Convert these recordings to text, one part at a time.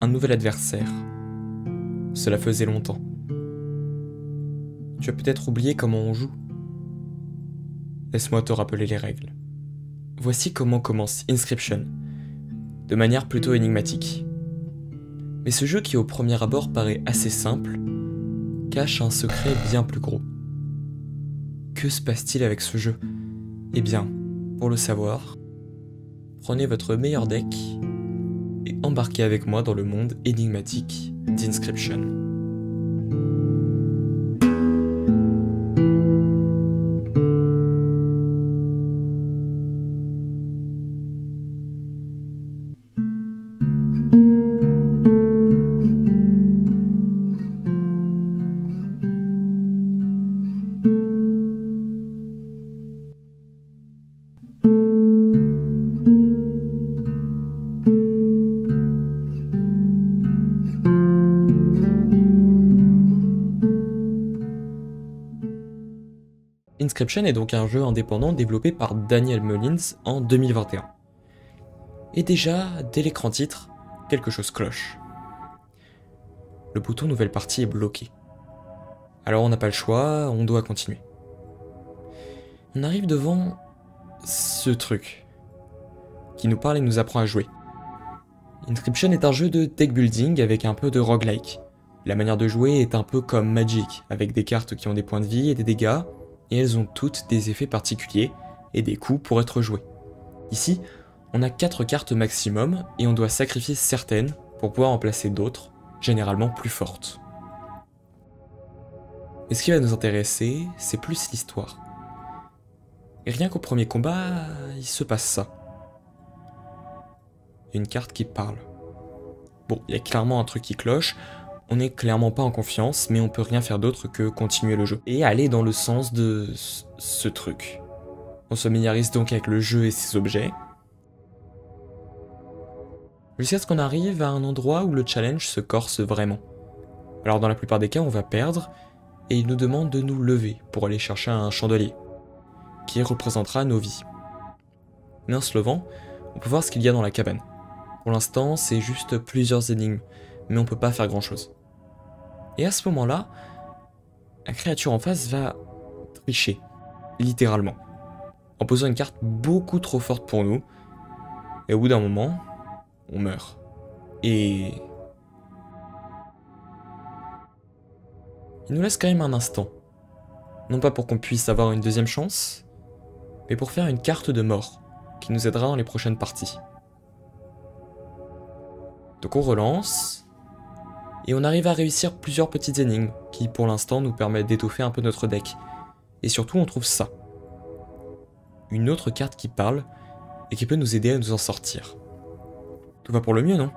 Un nouvel adversaire. Cela faisait longtemps. Tu as peut-être oublié comment on joue. Laisse-moi te rappeler les règles. Voici comment commence Inscription, de manière plutôt énigmatique. Mais ce jeu qui au premier abord paraît assez simple, cache un secret bien plus gros. Que se passe-t-il avec ce jeu? Eh bien, pour le savoir, prenez votre meilleur deck et embarquez avec moi dans le monde énigmatique d'Inscription. Inscription est donc un jeu indépendant développé par Daniel Mullins en 2021. Et déjà, dès l'écran titre, quelque chose cloche. Le bouton nouvelle partie est bloqué. Alors on n'a pas le choix, on doit continuer. On arrive devant ce truc qui nous parle et nous apprend à jouer. Inscription est un jeu de deck building avec un peu de roguelike. La manière de jouer est un peu comme Magic, avec des cartes qui ont des points de vie et des dégâts, et elles ont toutes des effets particuliers et des coups pour être joués. Ici, on a 4 cartes maximum et on doit sacrifier certaines pour pouvoir en placer d'autres, généralement plus fortes. Mais ce qui va nous intéresser, c'est plus l'histoire. Et rien qu'au premier combat, il se passe ça. Il y a une carte qui parle. Bon, il y a clairement un truc qui cloche, on n'est clairement pas en confiance, mais on peut rien faire d'autre que continuer le jeu. Et aller dans le sens de ce truc. On se familiarise donc avec le jeu et ses objets. Jusqu'à ce qu'on arrive à un endroit où le challenge se corse vraiment. Alors dans la plupart des cas, on va perdre, et il nous demande de nous lever pour aller chercher un chandelier, qui représentera nos vies. Mais en se levant, on peut voir ce qu'il y a dans la cabane. Pour l'instant, c'est juste plusieurs énigmes, mais on peut pas faire grand chose. Et à ce moment-là, la créature en face va tricher, littéralement, en posant une carte beaucoup trop forte pour nous, et au bout d'un moment, on meurt. Et il nous laisse quand même un instant, non pas pour qu'on puisse avoir une deuxième chance, mais pour faire une carte de mort, qui nous aidera dans les prochaines parties. Donc on relance, et on arrive à réussir plusieurs petites énigmes, qui pour l'instant nous permettent d'étoffer un peu notre deck. Et surtout on trouve ça. Une autre carte qui parle, et qui peut nous aider à nous en sortir. Tout va pour le mieux, non?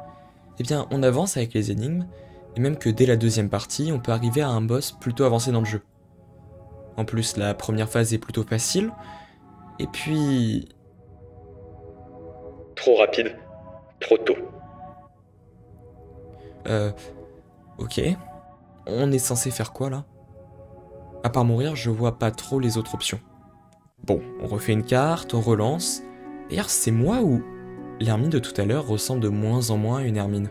Eh bien on avance avec les énigmes, et même que dès la deuxième partie, on peut arriver à un boss plutôt avancé dans le jeu. En plus la première phase est plutôt facile, et puis... Trop rapide, trop tôt. Ok. On est censé faire quoi là? À part mourir, je vois pas trop les autres options. Bon, on refait une carte, on relance. D'ailleurs, c'est moi ou l'Hermine de tout à l'heure ressemble de moins en moins à une Hermine.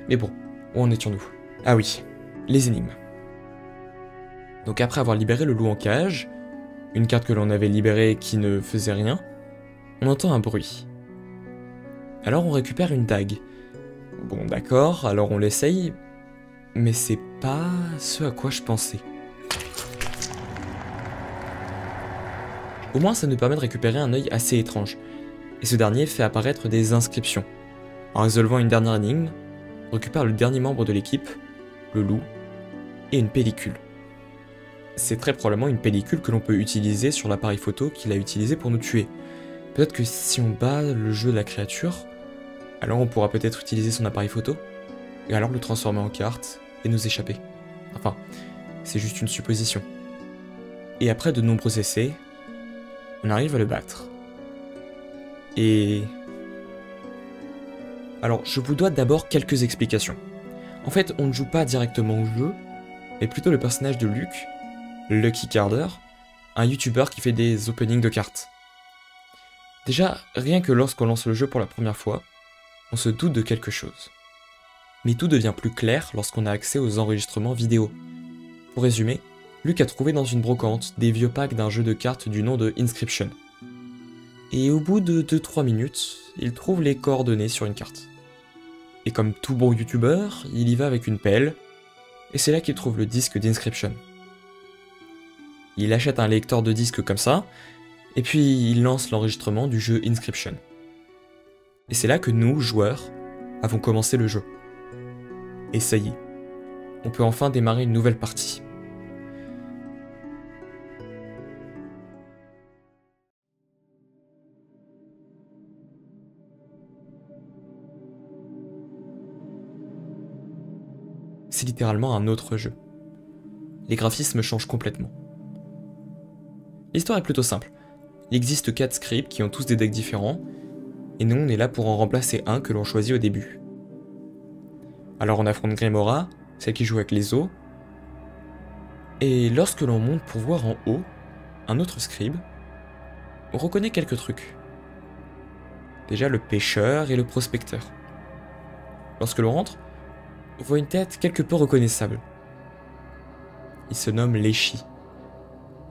Mais bon, où en étions-nous? Ah oui, les énigmes. Donc après avoir libéré le loup en cage, une carte que l'on avait libérée qui ne faisait rien, on entend un bruit. Alors on récupère une dague. Bon d'accord, alors on l'essaye, mais c'est pas ce à quoi je pensais. Au moins ça nous permet de récupérer un œil assez étrange, et ce dernier fait apparaître des inscriptions. En résolvant une dernière énigme, on récupère le dernier membre de l'équipe, le loup, et une pellicule. C'est très probablement une pellicule que l'on peut utiliser sur l'appareil photo qu'il a utilisé pour nous tuer. Peut-être que si on bat le jeu de la créature, alors on pourra peut-être utiliser son appareil photo, et alors le transformer en carte, et nous échapper. Enfin, c'est juste une supposition. Et après de nombreux essais, on arrive à le battre. Et... alors, je vous dois d'abord quelques explications. En fait, on ne joue pas directement au jeu, mais plutôt le personnage de Luke, Lucky Carder, un youtubeur qui fait des openings de cartes. Déjà, rien que lorsqu'on lance le jeu pour la première fois, on se doute de quelque chose. Mais tout devient plus clair lorsqu'on a accès aux enregistrements vidéo. Pour résumer, Luke a trouvé dans une brocante des vieux packs d'un jeu de cartes du nom de Inscription. Et au bout de 2-3 minutes, il trouve les coordonnées sur une carte. Et comme tout bon youtubeur, il y va avec une pelle, et c'est là qu'il trouve le disque d'Inscription. Il achète un lecteur de disques comme ça, et puis il lance l'enregistrement du jeu Inscription. Et c'est là que nous, joueurs, avons commencé le jeu. Et ça y est, on peut enfin démarrer une nouvelle partie. C'est littéralement un autre jeu. Les graphismes changent complètement. L'histoire est plutôt simple. Il existe 4 scribes qui ont tous des decks différents, et nous on est là pour en remplacer un que l'on choisit au début. Alors on affronte Grimora, celle qui joue avec les os, et lorsque l'on monte pour voir en haut un autre scribe, on reconnaît quelques trucs. Déjà le pêcheur et le prospecteur. Lorsque l'on rentre, on voit une tête quelque peu reconnaissable. Il se nomme Leshy.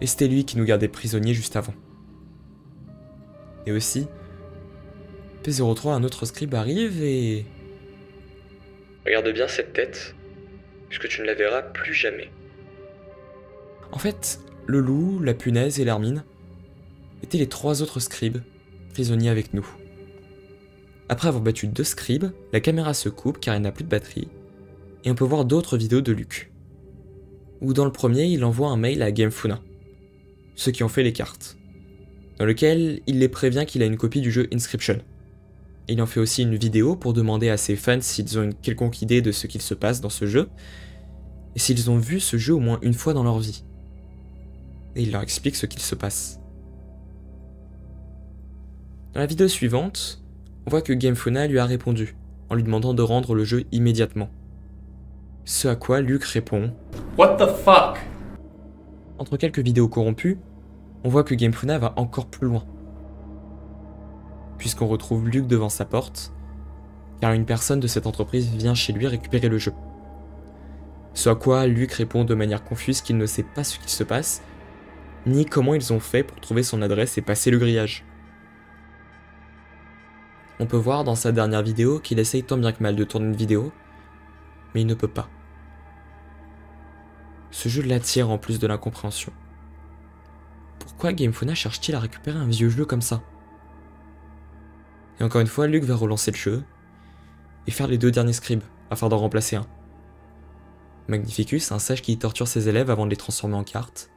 Et c'était lui qui nous gardait prisonniers juste avant. Et aussi, P03, un autre scribe, arrive et... Regarde bien cette tête, puisque tu ne la verras plus jamais. En fait, le loup, la punaise et l'hermine étaient les 3 autres scribes prisonniers avec nous. Après avoir battu 2 scribes, la caméra se coupe car il n'a plus de batterie, et on peut voir d'autres vidéos de Luke. Où dans le premier, il envoie un mail à Gamefuna, ceux qui ont fait les cartes, dans lequel il les prévient qu'il a une copie du jeu Inscription. Et il en fait aussi une vidéo pour demander à ses fans s'ils ont une quelconque idée de ce qu'il se passe dans ce jeu, et s'ils ont vu ce jeu au moins une fois dans leur vie. Et il leur explique ce qu'il se passe. Dans la vidéo suivante, on voit que Gamefuna lui a répondu, en lui demandant de rendre le jeu immédiatement. Ce à quoi Luke répond « What the fuck ?» Entre quelques vidéos corrompues, on voit que Gamefuna va encore plus loin. Puisqu'on retrouve Luke devant sa porte, car une personne de cette entreprise vient chez lui récupérer le jeu. Ce à quoi Luke répond de manière confuse qu'il ne sait pas ce qu'il se passe, ni comment ils ont fait pour trouver son adresse et passer le grillage. On peut voir dans sa dernière vidéo qu'il essaye tant bien que mal de tourner une vidéo, mais il ne peut pas. Ce jeu l'attire en plus de l'incompréhension. Pourquoi Gamefuna cherche-t-il à récupérer un vieux jeu comme ça? Et encore une fois, Luke va relancer le jeu et faire les 2 derniers scribes afin d'en remplacer un. Magnificus, un sage qui torture ses élèves avant de les transformer en cartes.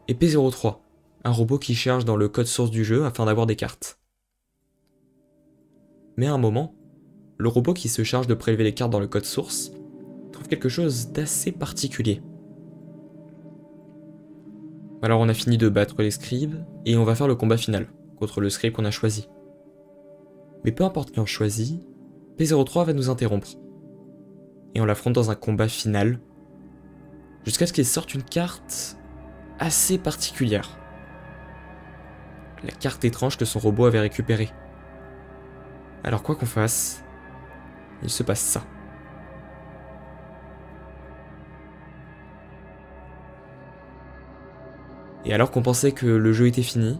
Et P03, un robot qui cherche dans le code source du jeu afin d'avoir des cartes. Mais à un moment, le robot qui se charge de prélever les cartes dans le code source trouve quelque chose d'assez particulier. Alors on a fini de battre les scribes, et on va faire le combat final, contre le scribe qu'on a choisi. Mais peu importe qui on choisit, P03 va nous interrompre. Et on l'affronte dans un combat final, jusqu'à ce qu'il sorte une carte assez particulière. La carte étrange que son robot avait récupérée. Alors quoi qu'on fasse, il se passe ça. Et alors qu'on pensait que le jeu était fini,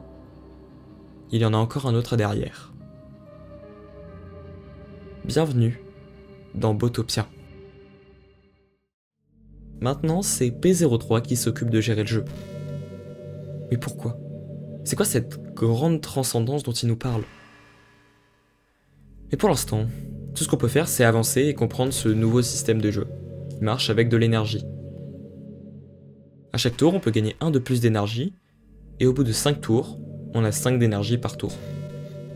il y en a encore un autre derrière. Bienvenue dans Botopia. Maintenant, c'est P03 qui s'occupe de gérer le jeu. Mais pourquoi? C'est quoi cette grande transcendance dont il nous parle? Mais pour l'instant, tout ce qu'on peut faire, c'est avancer et comprendre ce nouveau système de jeu, qui marche avec de l'énergie. À chaque tour, on peut gagner 1 de plus d'énergie, et au bout de 5 tours, on a 5 d'énergie par tour.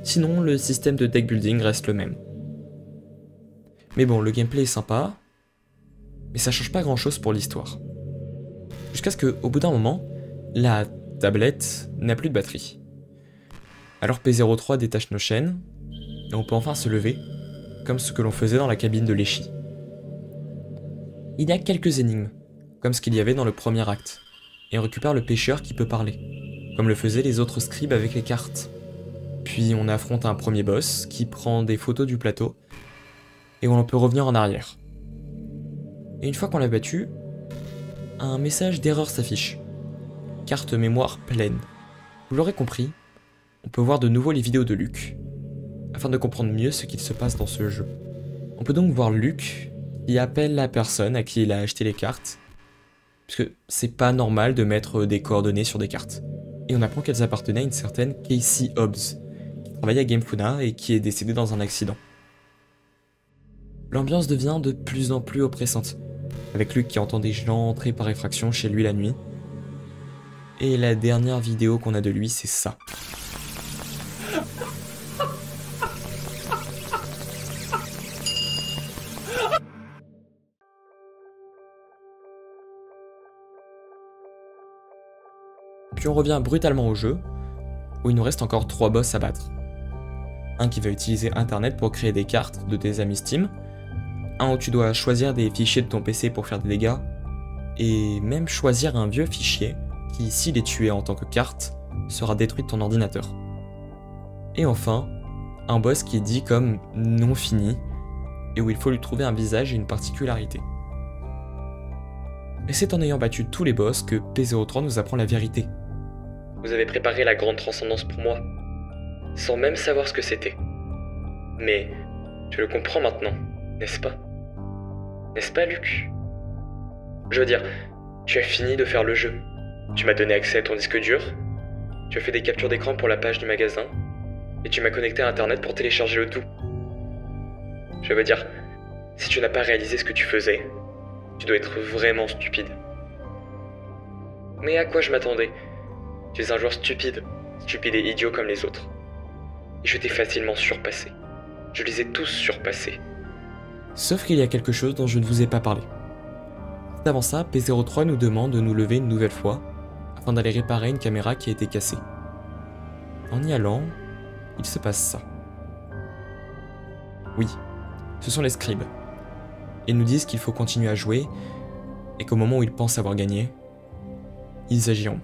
Sinon, le système de deck building reste le même. Mais bon, le gameplay est sympa, mais ça change pas grand chose pour l'histoire. Jusqu'à ce qu'au bout d'un moment, la tablette n'a plus de batterie. Alors P03 détache nos chaînes, et on peut enfin se lever, comme ce que l'on faisait dans la cabine de Leshy. Il y a quelques énigmes, comme ce qu'il y avait dans le premier acte, et on récupère le pêcheur qui peut parler, comme le faisaient les autres scribes avec les cartes. Puis on affronte un premier boss qui prend des photos du plateau, et on peut revenir en arrière. Et une fois qu'on l'a battu, un message d'erreur s'affiche. Carte mémoire pleine. Vous l'aurez compris, on peut voir de nouveau les vidéos de Luke, afin de comprendre mieux ce qu'il se passe dans ce jeu. On peut donc voir Luke qui appelle la personne à qui il a acheté les cartes, puisque c'est pas normal de mettre des coordonnées sur des cartes. Et on apprend qu'elles appartenaient à une certaine Casey Hobbs, qui travaillait à Gamefuna et qui est décédée dans un accident. L'ambiance devient de plus en plus oppressante, avec Luke qui entend des gens entrer par effraction chez lui la nuit. Et la dernière vidéo qu'on a de lui, c'est ça. Puis on revient brutalement au jeu, où il nous reste encore 3 boss à battre. Un qui va utiliser internet pour créer des cartes de tes amis Steam, un où tu dois choisir des fichiers de ton PC pour faire des dégâts, et même choisir un vieux fichier qui, s'il est tué en tant que carte, sera détruit de ton ordinateur. Et enfin, un boss qui est dit comme non fini, et où il faut lui trouver un visage et une particularité. Et c'est en ayant battu tous les boss que P03 nous apprend la vérité. Vous avez préparé la grande transcendance pour moi, sans même savoir ce que c'était. Mais je le comprends maintenant, n'est-ce pas? N'est-ce pas, Luke? Je veux dire, tu as fini de faire le jeu. Tu m'as donné accès à ton disque dur, tu as fait des captures d'écran pour la page du magasin, et tu m'as connecté à internet pour télécharger le tout. Je veux dire, si tu n'as pas réalisé ce que tu faisais, tu dois être vraiment stupide. Mais à quoi je m'attendais? Tu es un joueur stupide et idiot comme les autres. Et je t'ai facilement surpassé. Je les ai tous surpassés. Sauf qu'il y a quelque chose dont je ne vous ai pas parlé. Avant ça, P03 nous demande de nous lever une nouvelle fois, afin d'aller réparer une caméra qui a été cassée. En y allant, il se passe ça. Oui, ce sont les scribes. Ils nous disent qu'il faut continuer à jouer, et qu'au moment où ils pensent avoir gagné, ils agiront.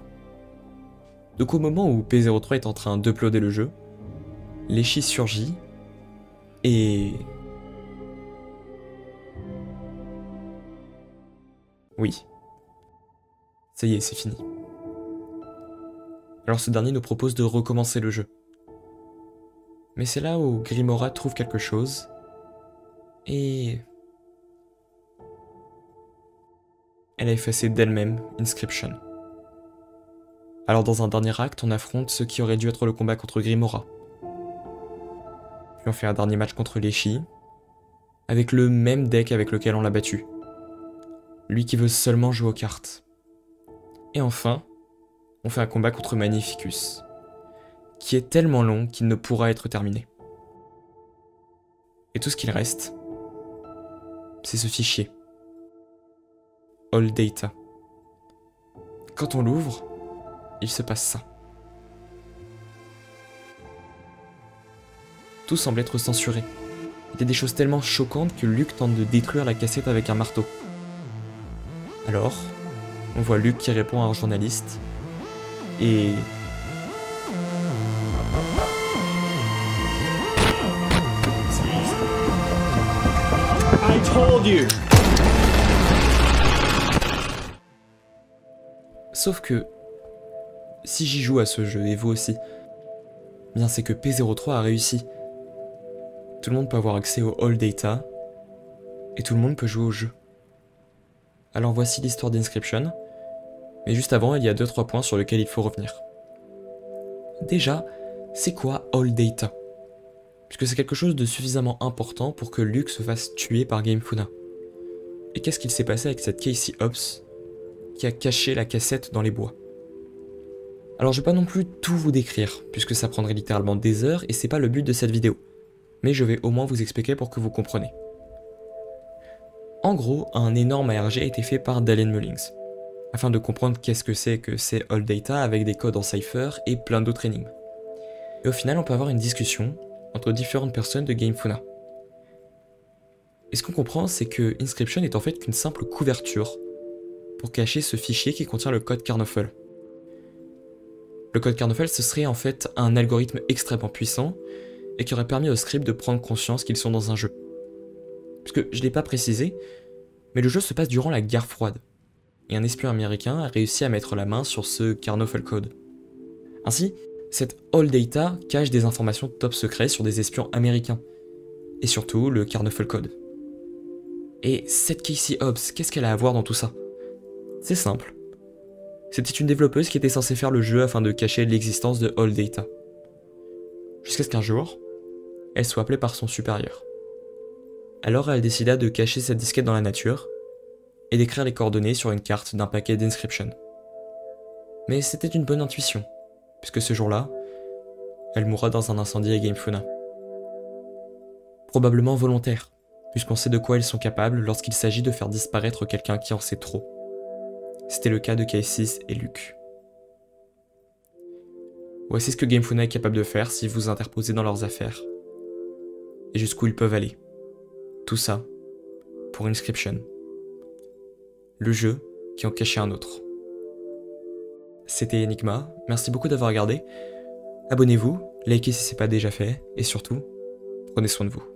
Donc au moment où P03 est en train d'uploader le jeu, Leshy surgit, et... oui. Ça y est, c'est fini. Alors ce dernier nous propose de recommencer le jeu. Mais c'est là où Grimora trouve quelque chose, et... elle a effacé d'elle-même Inscription. Alors dans un dernier acte, on affronte ce qui aurait dû être le combat contre Grimora. Puis on fait un dernier match contre Leshy, avec le même deck avec lequel on l'a battu. Lui qui veut seulement jouer aux cartes. Et enfin, on fait un combat contre Magnificus, qui est tellement long qu'il ne pourra être terminé. Et tout ce qu'il reste, c'est ce fichier. All Data. Quand on l'ouvre, il se passe ça. Tout semble être censuré. Il y a des choses tellement choquantes que Luke tente de détruire la cassette avec un marteau. Alors, on voit Luke qui répond à un journaliste, et... I told you. Sauf que, si j'y joue à ce jeu, et vous aussi, bien c'est que P03 a réussi. Tout le monde peut avoir accès au All Data, et tout le monde peut jouer au jeu. Alors voici l'histoire d'Inscription, mais juste avant, il y a 2-3 points sur lesquels il faut revenir. Déjà, c'est quoi All Data? Puisque c'est quelque chose de suffisamment important pour que Luke se fasse tuer par Gamefuna. Et qu'est-ce qu'il s'est passé avec cette Casey Hobbs qui a caché la cassette dans les bois? Alors je vais pas non plus tout vous décrire, puisque ça prendrait littéralement des heures et c'est pas le but de cette vidéo. Mais je vais au moins vous expliquer pour que vous compreniez. En gros, un énorme ARG a été fait par Daniel Mullins, afin de comprendre qu'est-ce que c'est All Data avec des codes en Cypher et plein d'autres énigmes. Et au final, on peut avoir une discussion entre différentes personnes de Gamefuna. Et ce qu'on comprend, c'est que Inscription est en fait qu'une simple couverture pour cacher ce fichier qui contient le code Karnoffel. Le code Karnoffel, ce serait en fait un algorithme extrêmement puissant et qui aurait permis aux scripts de prendre conscience qu'ils sont dans un jeu. puisque je l'ai pas précisé, mais le jeu se passe durant la guerre froide, et un espion américain a réussi à mettre la main sur ce Carnoffel Code. Ainsi, cette All Data cache des informations top secrets sur des espions américains, et surtout le Carnoffel Code. Et cette Casey Hobbs, qu'est-ce qu'elle a à voir dans tout ça? C'est simple. C'était une développeuse qui était censée faire le jeu afin de cacher l'existence de All Data. Jusqu'à ce qu'un jour, elle soit appelée par son supérieur. Alors elle décida de cacher cette disquette dans la nature et d'écrire les coordonnées sur une carte d'un paquet d'Inscription. Mais c'était une bonne intuition, puisque ce jour-là, elle mourra dans un incendie à Gamefuna. Probablement volontaire, puisqu'on sait de quoi elles sont capables lorsqu'il s'agit de faire disparaître quelqu'un qui en sait trop. C'était le cas de Casey et Luke. Voici ce que Gamefuna est capable de faire si vous interposez dans leurs affaires. Et jusqu'où ils peuvent aller. Tout ça pour Inscription. Le jeu qui en cachait un autre. C'était Enigma, merci beaucoup d'avoir regardé. Abonnez-vous, likez si ce n'est pas déjà fait, et surtout, prenez soin de vous.